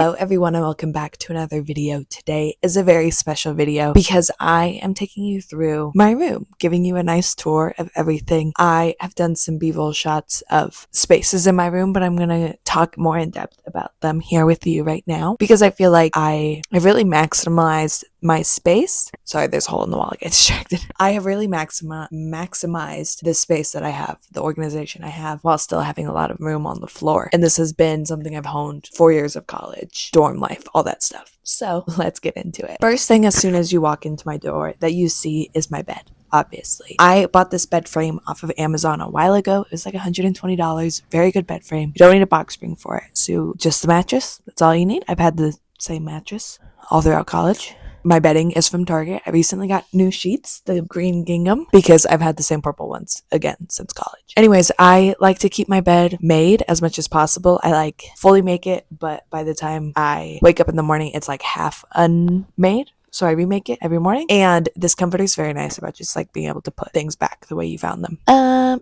Hello everyone and welcome back to another video. Today is a very special video because I am taking you through my room, giving you a nice tour of everything. I have done some b-roll shots of spaces in my room, but I'm going to talk more in depth about them here with you right now because I feel like I have really maximized my space. Sorry, there's a hole in the wall. I get distracted. I have really maximized the space that I have, the organization I have, while still having a lot of room on the floor. And this has been something I've honed 4 years of college, dorm life, all that stuff. So let's get into it. First thing, as soon as you walk into my door, that you see is my bed. Obviously, I bought this bed frame off of Amazon a while ago. It was like $120. Very good bed frame. You don't need a box spring for it. So just the mattress. That's all you need. I've had the same mattress all throughout college. My bedding is from Target. I recently got new sheets, the green gingham, because I've had the same purple ones again since college. Anyways, I like to keep my bed made as much as possible. I like fully make it, but by the time I wake up in the morning, it's like half unmade. So I remake it every morning. And this comforter is very nice about just like being able to put things back the way you found them.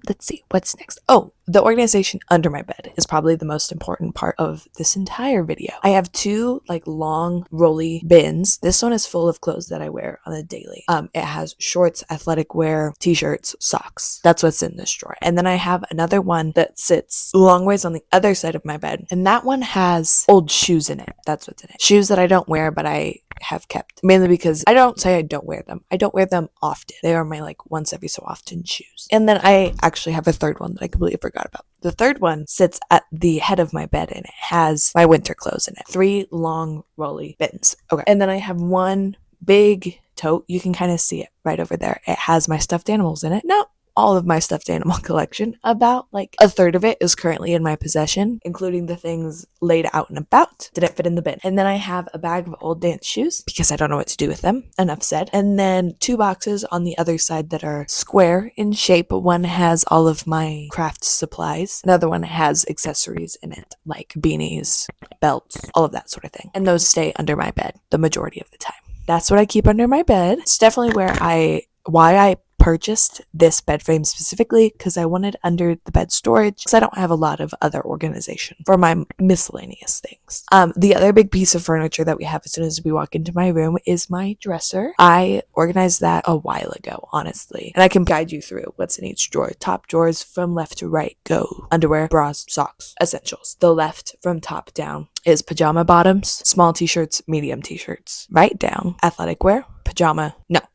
Let's see, what's next? Oh, the organization under my bed is probably the most important part of this entire video. I have two like long rolly bins. This one is full of clothes that I wear on a daily. It has shorts, athletic wear, t-shirts, socks. That's what's in this drawer. And then I have another one that sits long ways on the other side of my bed. And that one has old shoes in it. That's what's in it. Shoes that I don't wear, but I have kept, mainly because I don't say I don't wear them. I don't wear them often. They are my like once every so often shoes. And then I actually have a third one that I completely forgot about. The third one sits at the head of my bed and it has my winter clothes in it. 3 long rolly bins. Okay. And then I have one big tote. You can kind of see it right over there. It has my stuffed animals in it. Not all of my stuffed animal collection. About like a third of it is currently in my possession, including the things laid out and about. Didn't fit in the bin. And then I have a bag of old dance shoes because I don't know what to do with them. Enough said. And then 2 boxes on the other side that are square in shape. One has all of my craft supplies. Another one has accessories in it, like beanies, belts, all of that sort of thing. And those stay under my bed the majority of the time. That's what I keep under my bed. It's definitely why I purchased this bed frame specifically, because I wanted under the bed storage because I don't have a lot of other organization for my miscellaneous things. The other big piece of furniture that we have as soon as we walk into my room is my dresser. I organized that a while ago, honestly, and I can guide you through what's in each drawer. Top drawers from left to right go underwear, bras, socks, essentials. The left from top down is pajama bottoms, small t-shirts, medium t-shirts. Right down, athletic wear,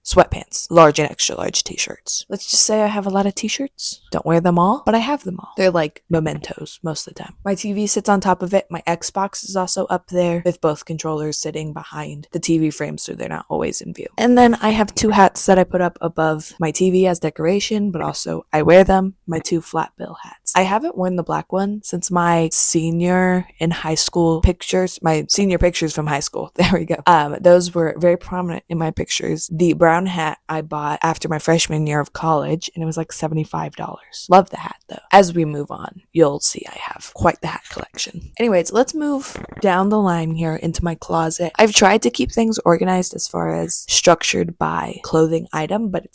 sweatpants, large and extra large t-shirts. Let's just say I have a lot of t-shirts. Don't wear them all, but I have them all. They're like mementos most of the time. My TV sits on top of it. My Xbox is also up there with both controllers sitting behind the TV frame so they're not always in view. And then I have 2 hats that I put up above my TV as decoration, but also I wear them, my 2 flat bill hats. I haven't worn the black one since my senior in high school pictures, my senior pictures from high school. There we go. Those were very prominent in my pictures. The brown hat I bought after my freshman year of college, and it was like $75. Love the hat though. As we move on, you'll see I have quite the hat collection. Anyways, let's move down the line here into my closet. I've tried to keep things organized as far as structured by clothing item, but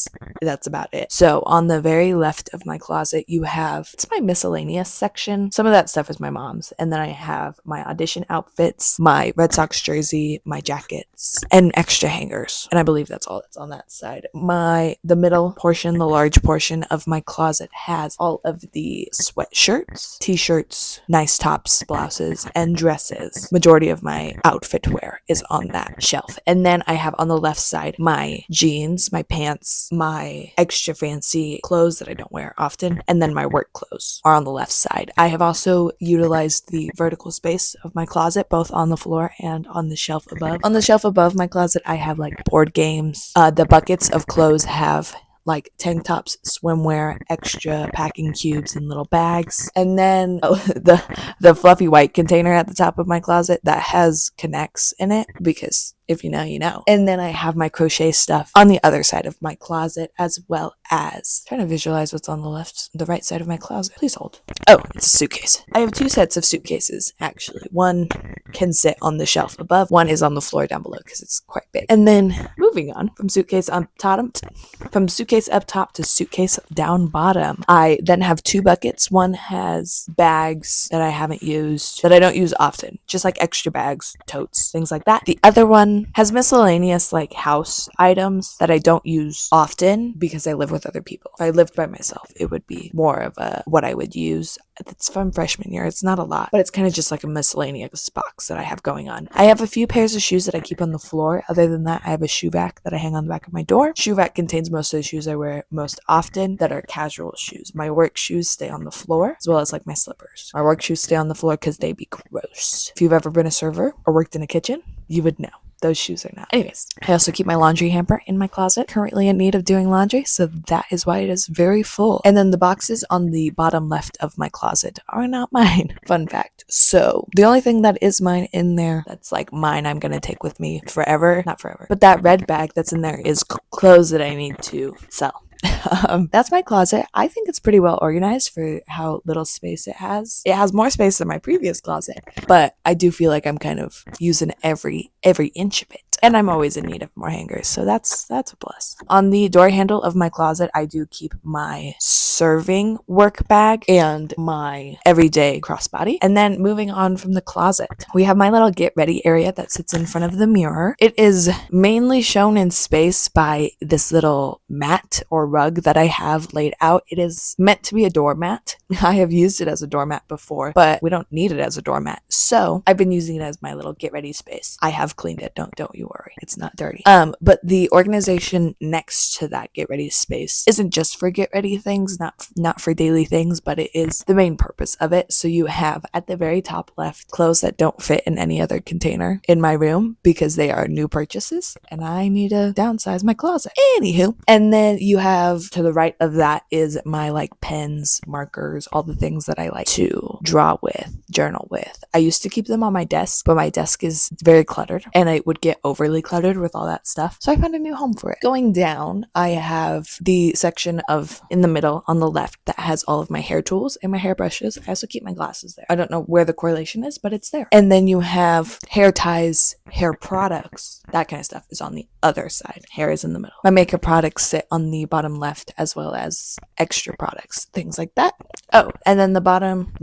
that's about it. So on the very left of my closet, you have, it's my miscellaneous section. Some of that stuff is my mom's, and then I have my audition outfits, my Red Sox jersey, my jackets, and extra hangers. And I believe that's all that's on that side. The middle portion, the large portion of my closet has all of the sweatshirts, t-shirts, nice tops, blouses, and dresses. Majority of my outfit wear is on that shelf. And then I have on the left side my jeans, my pants, my extra fancy clothes that I don't wear often, and then my work clothes are on the left side. I have also utilized the vertical space of my closet, both on the floor and on the shelf above. On the shelf above my closet, I have like board games. The buckets of clothes have like tank tops, swimwear, extra packing cubes and little bags. And then the fluffy white container at the top of my closet that has Connects in it because If you know, you know. And then I have my crochet stuff on the other side of my closet, as well as trying to visualize what's on the right side of my closet. Please hold. Oh, it's a suitcase. I have 2 sets of suitcases, actually. One can sit on the shelf above, one is on the floor down below because it's quite big. And then moving on from suitcase up top to suitcase down bottom, I then have 2 buckets. One has bags that I haven't used, that I don't use often, just like extra bags, totes, things like that. The other one has miscellaneous like house items that I don't use often because I live with other people. If I lived by myself, it would be more of a what I would use. It's from freshman year. It's not a lot, but it's kind of just like a miscellaneous box that I have going on. I have a few pairs of shoes that I keep on the floor. Other than that, I have a shoe rack that I hang on the back of my door. Shoe rack contains most of the shoes I wear most often that are casual shoes. My work shoes stay on the floor, as well as like my slippers. My work shoes stay on the floor because they be gross. If you've ever been a server or worked in a kitchen, you would know. Those shoes are not. Anyways, I also keep my laundry hamper in my closet, currently in need of doing laundry, so that is why it is very full. And then the boxes on the bottom left of my closet are not mine. Fun fact. So the only thing that is mine in there that's like mine I'm gonna take with me forever, not forever, but that red bag that's in there is clothes that I need to sell. That's my closet. I think it's pretty well organized for how little space it has. It has more space than my previous closet, but I do feel like I'm kind of using every inch of it. And I'm always in need of more hangers, so that's a plus. On the door handle of my closet, I do keep my serving work bag and my everyday crossbody. And then moving on from the closet, we have my little get ready area that sits in front of the mirror. It is mainly shown in space by this little mat or rug that I have laid out. It is meant to be a doormat. I have used it as a doormat before, but we don't need it as a doormat. So I've been using it as my little get ready space. I have cleaned it. Don't you worry. It's not dirty. But the organization next to that get ready space isn't just for get ready things, not for daily things, but it is the main purpose of it. So you have at the very top left clothes that don't fit in any other container in my room because they are new purchases and I need to downsize my closet. Anywho, and then you have to the right of that is my like pens, markers, all the things that I like to draw with, journal with. I used to keep them on my desk, but my desk is very cluttered and it would get overly cluttered with all that stuff. So I found a new home for it. Going down, I have the section of in the middle on the left that has all of my hair tools and my hairbrushes. I also keep my glasses there. I don't know where the correlation is, but it's there. And then you have hair ties, hair products, that kind of stuff is on the other side. Hair is in the middle. My makeup products sit on the bottom left, as well as extra products, things like that. Oh, and then the bottom,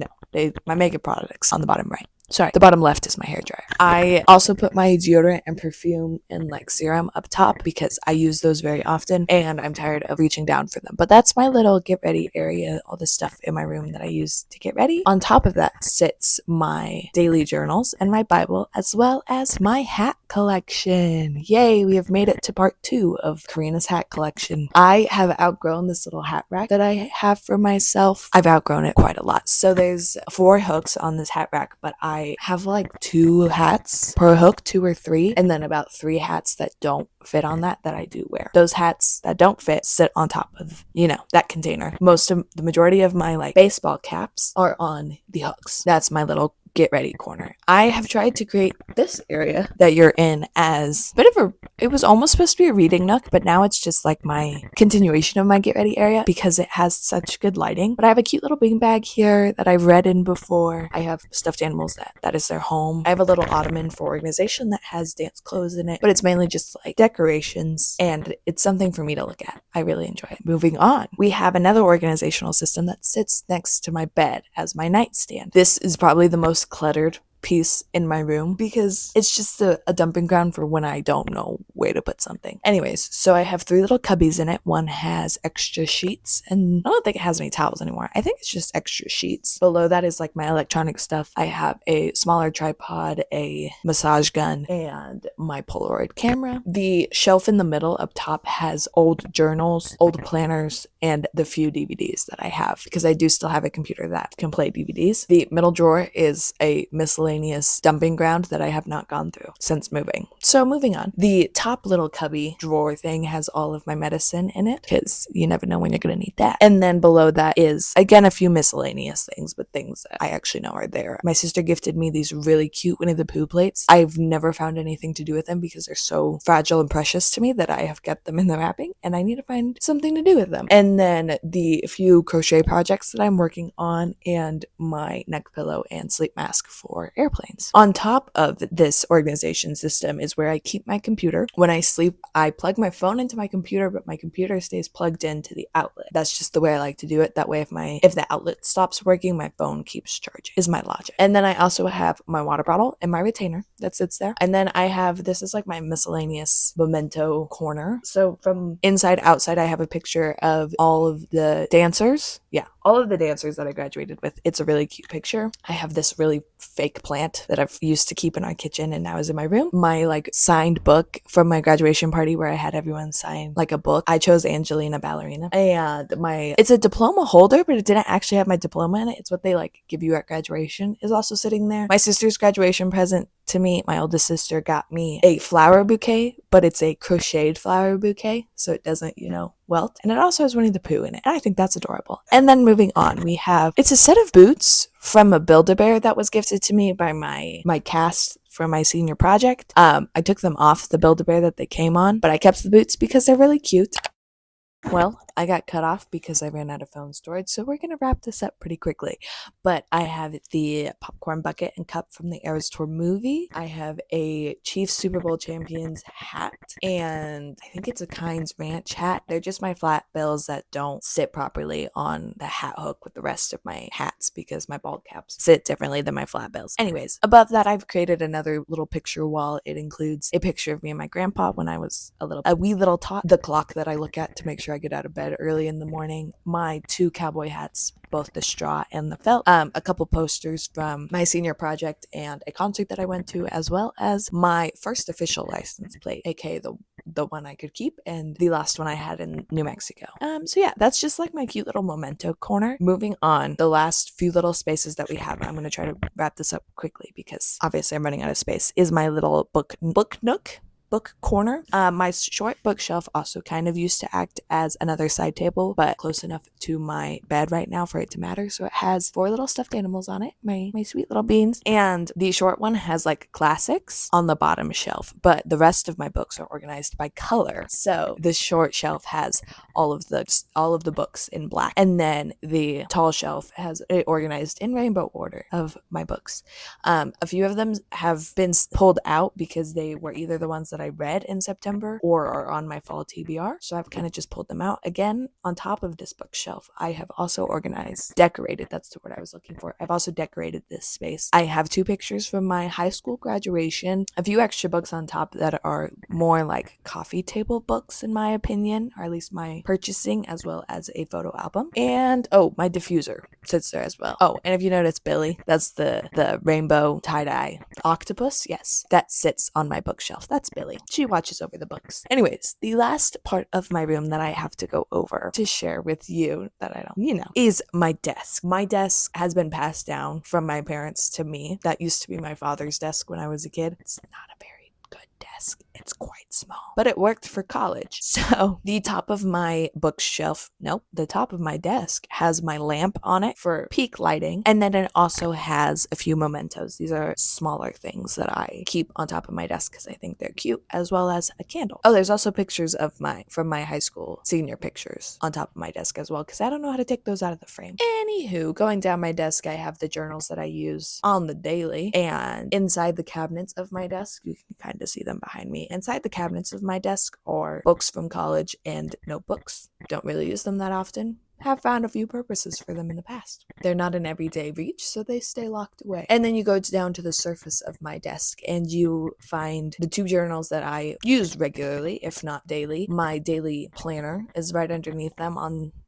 my makeup products on the bottom right. Sorry, the bottom left is my hair dryer. I also put my deodorant and perfume and like serum up top because I use those very often and I'm tired of reaching down for them. But that's my little get ready area, all the stuff in my room that I use to get ready. On top of that sits my daily journals and my Bible, as well as my hat collection. Yay, we have made it to part 2 of Carina's hat collection. I have outgrown this little hat rack that I have for myself. I've outgrown it quite a lot. So there's 4 hooks on this hat rack, but I have like 2 hats per hook, 2 or 3, and then about 3 hats that don't fit on that I do wear. Those hats that don't fit sit on top of, that container. The majority of my like baseball caps are on the hooks. That's my little get ready corner. I have tried to create this area that you're in as a bit of it was almost supposed to be a reading nook, but now it's just like my continuation of my get ready area because it has such good lighting. But I have a cute little beanbag here that I've read in before. I have stuffed animals that is their home. I have a little ottoman for organization that has dance clothes in it, but it's mainly just like decorations and it's something for me to look at. I really enjoy it. Moving on, we have another organizational system that sits next to my bed as my nightstand. This is probably the most cluttered piece in my room because it's just a dumping ground for when I don't know where to put something. Anyways, so I have 3 little cubbies in it. One has extra sheets and I don't think it has any towels anymore. I think it's just extra sheets. Below that is like my electronic stuff. I have a smaller tripod, a massage gun, and my Polaroid camera. The shelf in the middle up top has old journals, old planners, and the few DVDs that I have because I do still have a computer that can play DVDs. The middle drawer is a miscellaneous miscellaneous dumping ground that I have not gone through since moving. So moving on. The top little cubby drawer thing has all of my medicine in it because you never know when you're going to need that. And then below that is, again, a few miscellaneous things, but things that I actually know are there. My sister gifted me these really cute Winnie the Pooh plates. I've never found anything to do with them because they're so fragile and precious to me that I have kept them in the wrapping, and I need to find something to do with them. And then the few crochet projects that I'm working on, and my neck pillow and sleep mask for airplanes. On top of this organization system is where I keep my computer. When I sleep, I plug my phone into my computer, but my computer stays plugged into the outlet. That's just the way I like to do it. That way if the outlet stops working, my phone keeps charging, is my logic. And then I also have my water bottle and my retainer that sits there. And then I have, this is like my miscellaneous memento corner. So from inside outside, I have a picture of all of the dancers. Yeah, all of the dancers that I graduated with. It's a really cute picture. I have this really fake plant that I've used to keep in our kitchen and now is in my room. My like signed book from my graduation party where I had everyone sign like a book. I chose Angelina Ballerina. And it's a diploma holder, but it didn't actually have my diploma in it. It's what they like give you at graduation, is also sitting there. My sister's graduation present to me, my oldest sister got me a flower bouquet, but it's a crocheted flower bouquet, so it doesn't, welt. And it also has Winnie the Pooh in it, and I think that's adorable. And then moving on, it's a set of boots from a Build-A-Bear that was gifted to me by my cast for my senior project. I took them off the Build-A-Bear that they came on, but I kept the boots because they're really cute. Well, I got cut off because I ran out of phone storage, so we're going to wrap this up pretty quickly. But I have the popcorn bucket and cup from the Eras Tour movie. I have a Chiefs Super Bowl champions hat, and I think it's a Kynes Ranch hat. They're just my flat bills that don't sit properly on the hat hook with the rest of my hats because my bald caps sit differently than my flat bills. Anyways, above that, I've created another little picture wall. It includes a picture of me and my grandpa when I was a wee little tot, the clock that I look at to make sure I get out of bed early in the morning, my 2 cowboy hats, both the straw and the felt, a couple posters from my senior project and a concert that I went to, as well as my first official license plate, aka the one I could keep and the last one I had in New Mexico. So yeah, that's just like my cute little memento corner. Moving on, the last few little spaces that we have, I'm going to try to wrap this up quickly because obviously I'm running out of space, is my little book nook, book corner. My short bookshelf also kind of used to act as another side table, but close enough to my bed right now for it to matter. So it has 4 little stuffed animals on it, my sweet little beans. And the short one has like classics on the bottom shelf, but the rest of my books are organized by color. So the short shelf has all of the books in black, and then the tall shelf has it organized in rainbow order of my books. A few of them have been pulled out because they were either the ones that I read in September or are on my fall TBR. So I've kind of just pulled them out. Again, on top of this bookshelf, I have also decorated, that's the word I was looking for. I've also decorated this space. I have 2 pictures from my high school graduation, a few extra books on top that are more like coffee table books in my opinion, or at least my purchasing, as well as a photo album. And my diffuser sits there as well. And if you notice Billy, that's the rainbow tie-dye octopus, yes, that sits on my bookshelf. That's Billy. She watches over the books. Anyways, the last part of my room that I have to go over to share with you that I don't, is my desk. My desk has been passed down from my parents to me. That used to be my father's desk when I was a kid. It's not a very good desk. It's quite small, but it worked for college. So the top of my the top of my desk has my lamp on it for peak lighting, and then it also has a few mementos. These are smaller things that I keep on top of my desk because I think they're cute, as well as a candle. There's also pictures from my high school senior pictures on top of my desk as well, because I don't know how to take those out of the frame. Anywho, going down my desk, I have the journals that I use on the daily, and inside the cabinets of my desk, you can kind of see them behind me. Inside the cabinets of my desk are books from college and notebooks. Don't really use them that often. Have found a few purposes for them in the past. They're not an everyday reach, so they stay locked away. And then you go down to the surface of my desk and you find the 2 journals that I use regularly, if not daily. My daily planner is right underneath them,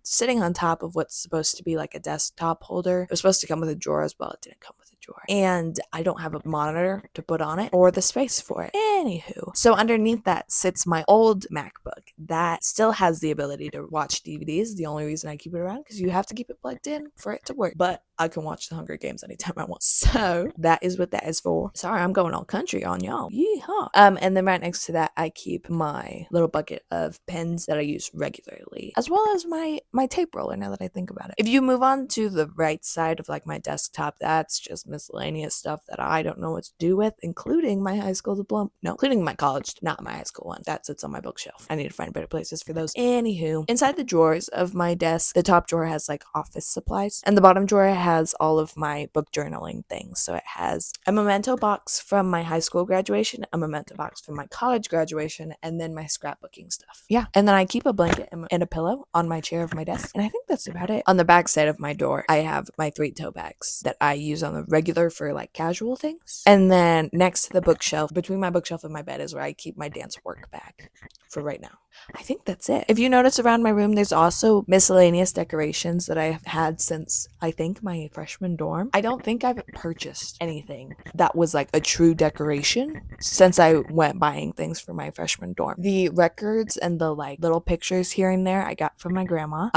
sitting on top of what's supposed to be like a desktop holder. It was supposed to come with a drawer as well. It didn't come with a drawer. And I don't have a monitor to put on it or the space for it. Anywho, so underneath that sits my old MacBook that still has the ability to watch DVDs. The only reason I keep it around because you have to keep it plugged in for it to work. But I can watch the Hunger Games anytime I want. So that is what that is for. Sorry, I'm going all country on y'all. Yeehaw. And then right next to that, I keep my little bucket of pens that I use regularly, as well as my tape roller, now that I think about it. If you move on to the right side of like my desktop, that's just miscellaneous stuff that I don't know what to do with, including my high school diploma. No, including my college, not my high school one. That sits on my bookshelf. I need to find better places for those. Anywho, inside the drawers of my desk, the top drawer has like office supplies, and the bottom drawer has all of my book journaling things. So it has a memento box from my high school graduation, a memento box from my college graduation, and then my scrapbooking stuff. Yeah. And then I keep a blanket and a pillow on my chair of my desk. And I think that's about it. On the back side of my door, I have my 3 tote bags that I use on the regular for like casual things. And then next to the bookshelf, between my bookshelf and my bed, is where I keep my dance work bag for right now. I think that's it. If you notice around my room, there's also miscellaneous decorations that I've had since I think my freshman dorm. I don't think I've purchased anything that was like a true decoration since I went buying things for my freshman dorm. The records and the like little pictures here and there I got from my grandma.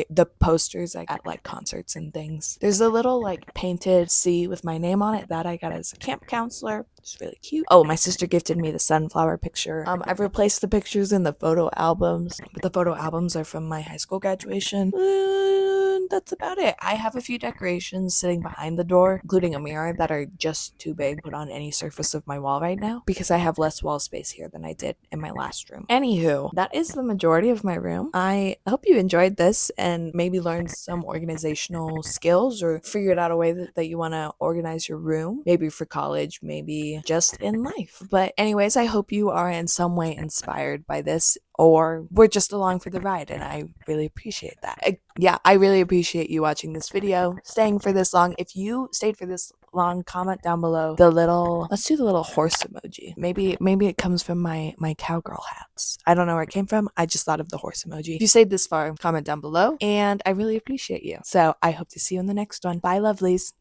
The posters I got at like concerts and things. There's a little like painted C with my name on it that I got as a camp counselor. It's really cute. Oh, my sister gifted me the sunflower picture. I've replaced the pictures in the photo albums, but the photo albums are from my high school graduation. And that's about it. I have a few decorations sitting behind the door, including a mirror, that are just too big to put on any surface of my wall right now because I have less wall space here than I did in my last room. Anywho, that is the majority of my room. I hope you enjoyed this and maybe learned some organizational skills or figured out a way that you want to organize your room, maybe for college, maybe just in life. But anyways, I hope you are in some way inspired by this, or we're just along for the ride, and I really appreciate that. I really appreciate you watching this video, staying for this long. If you stayed for this long, comment down below let's do the little horse emoji. Maybe it comes from my cowgirl hats. I don't know where it came from. I just thought of the horse emoji. If you stayed this far, comment down below, and I really appreciate you. So I hope to see you in the next one. Bye, lovelies.